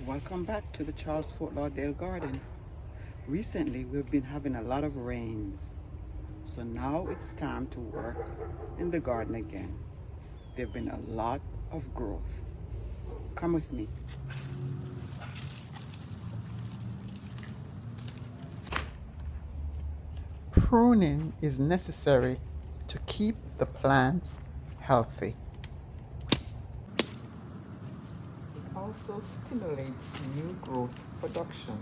Welcome back to the Charles Fort Lauderdale Garden. Recently, we've been having a lot of rains, so now it's time to work in the garden again. There've been a lot of growth. Come with me. Pruning is necessary to keep the plants healthy. It also stimulates new growth production.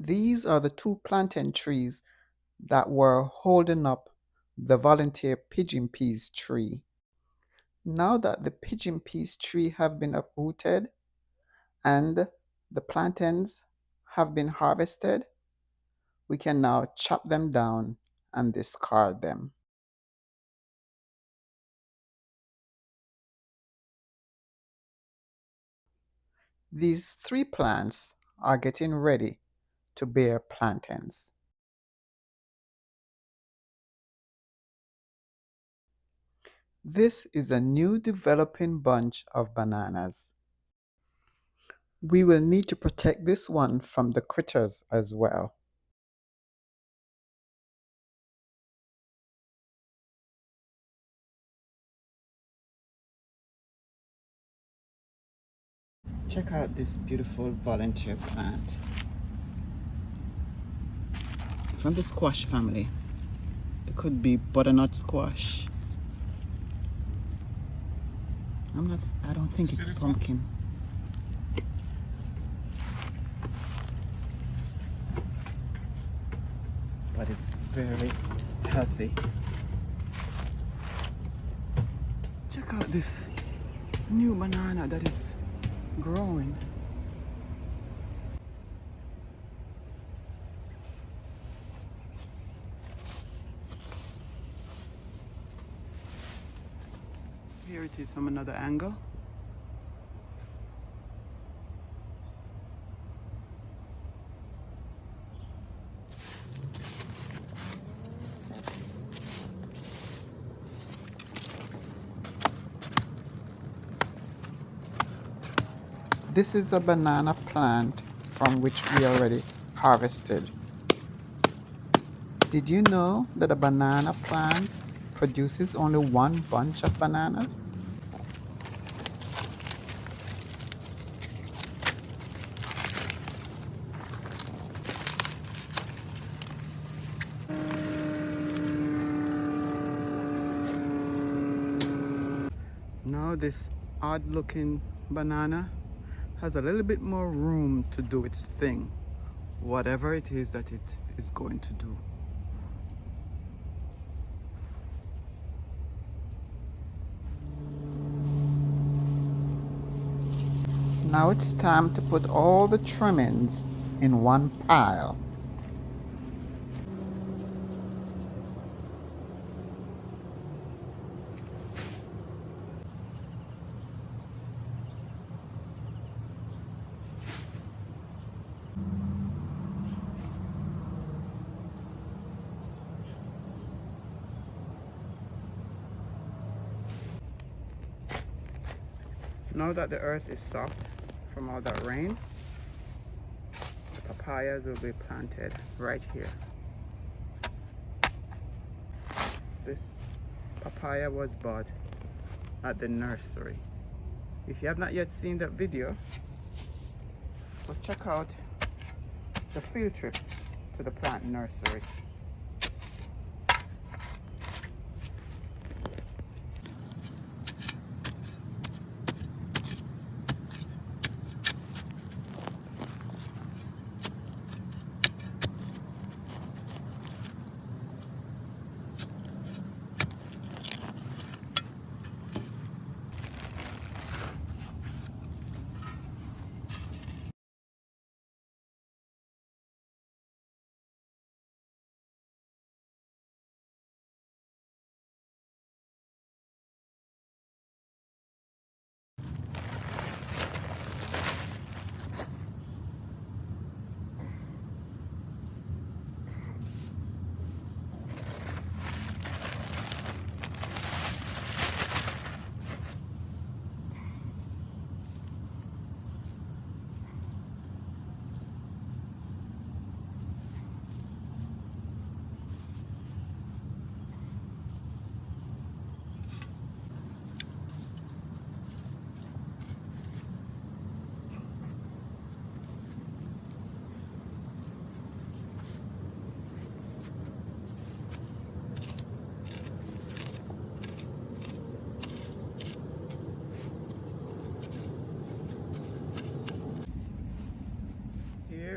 These are the two plantain trees that were holding up the volunteer pigeon peas tree. Now that the pigeon peas tree have been uprooted and the plantains have been harvested, we can now chop them down and discard them. These three plants are getting ready to bear plantains. This is a new developing bunch of bananas. We will need to protect this one from the critters as well. Check out this beautiful volunteer plant from the squash family. It could be butternut squash. I don't think it's pumpkin. But it's very healthy. Check out this new banana that is growing. Here it is from another angle. This is a banana plant from which we already harvested. Did you know that a banana plant produces only one bunch of bananas? Now this odd looking banana has a little bit more room to do its thing, whatever it is that it is going to do. Now it's time to put all the trimmings in one pile. Now that the earth is soft from all that rain, the papayas will be planted right here. This papaya was bought at the nursery. If you have not yet seen that video, go check out the field trip to the plant nursery.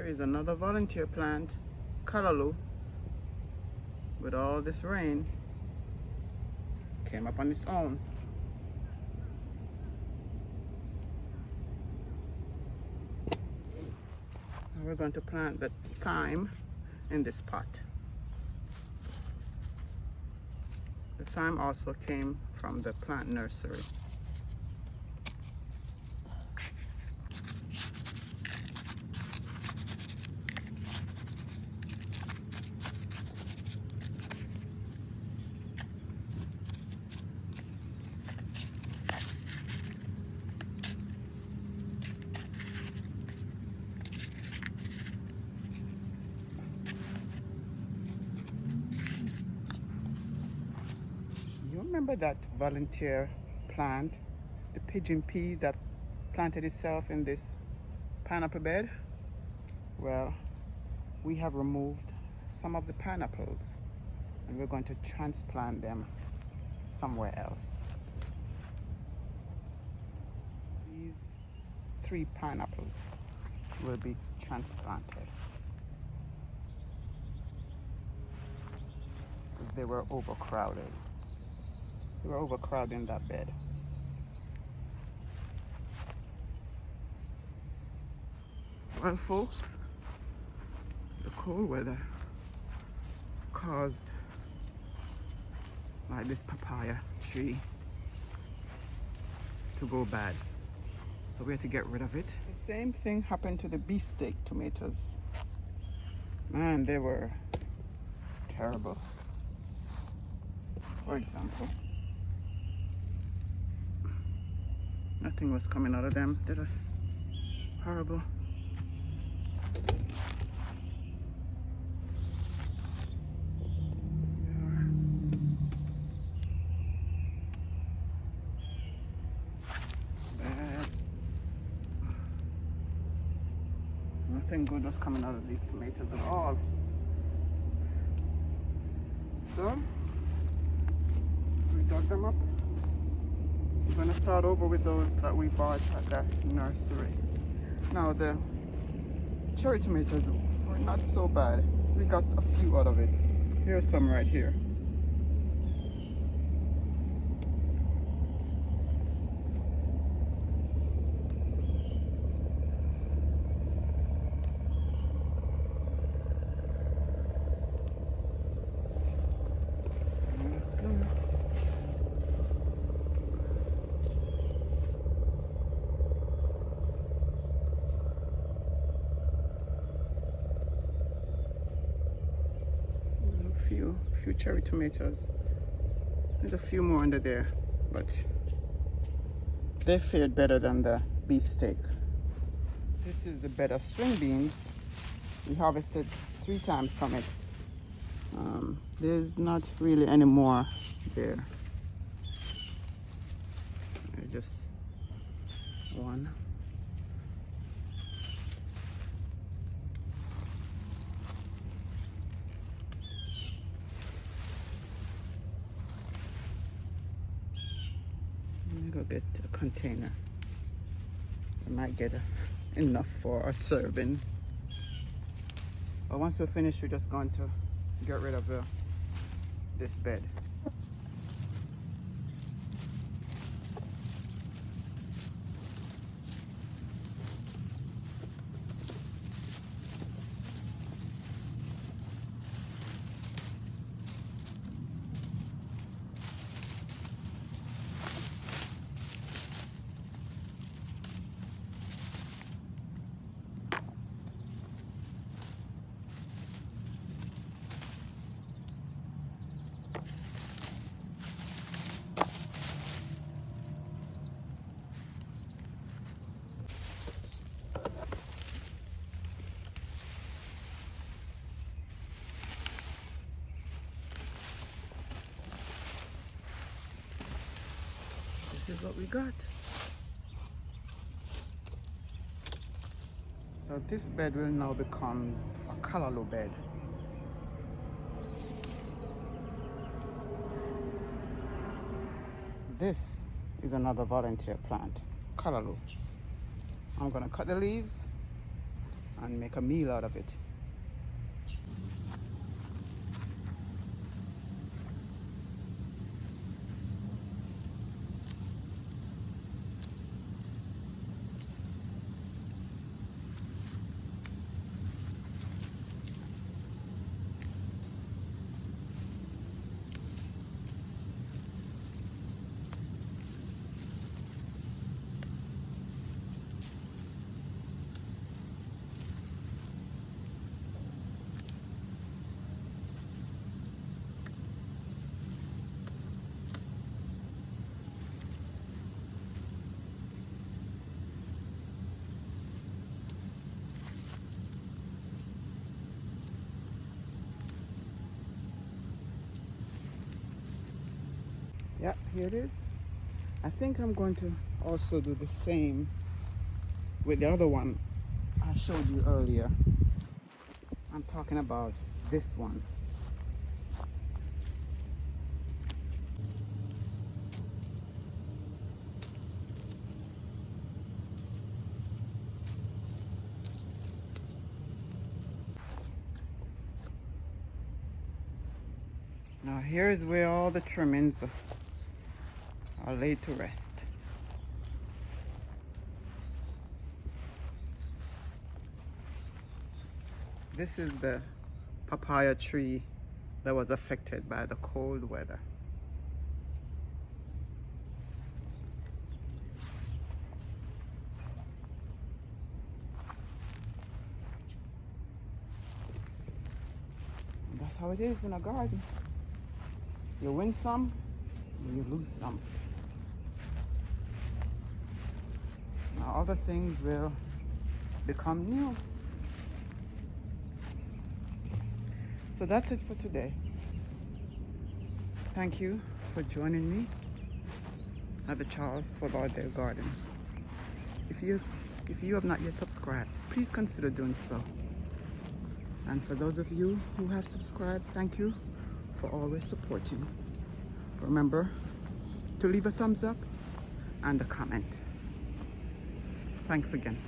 Here is another volunteer plant, callaloo. With all this rain, came up on its own. Now we're going to plant the thyme in this pot. The thyme also came from the plant nursery. You remember that volunteer plant, the pigeon pea that planted itself in this pineapple bed? Well, we have removed some of the pineapples and we're going to transplant them somewhere else. These 3 pineapples will be transplanted because they were overcrowded. They were overcrowding that bed. Well, folks, the cold weather caused like this papaya tree to go bad, so we had to get rid of it. The same thing happened to the beefsteak tomatoes. Man, they were terrible. For example, nothing was coming out of them. They're just horrible. Nothing good was coming out of these tomatoes at all. So we dug them up. We're going to start over with those that we bought at the nursery. Now the cherry tomatoes were not so bad. We got a few out of it. Here's some right here. Few cherry tomatoes. There's a few more under there, but they fared better than the beefsteak. This is the bed of string beans. We harvested 3 times from it. There's not really any more there. Just one. Go get a container. I might get enough for a serving. But once we're finished, we're just going to get rid of this bed. This is what we got. So this bed will now become a callaloo bed. This is another volunteer plant, callaloo. I'm gonna cut the leaves and make a meal out of it. Yeah, here it is. I think I'm going to also do the same with the other one I showed you earlier. I'm talking about this one. Now here's where all the trimmings are laid to rest. This is the papaya tree that was affected by the cold weather. And that's how it is in a garden. You win some, you lose some. Now other things will become new. So that's it for today. Thank you for joining me at the Charles Fort Lauderdale Garden. If you have not yet subscribed, please consider doing so. And for those of you who have subscribed, thank you for always supporting. Remember to leave a thumbs up and a comment. Thanks again.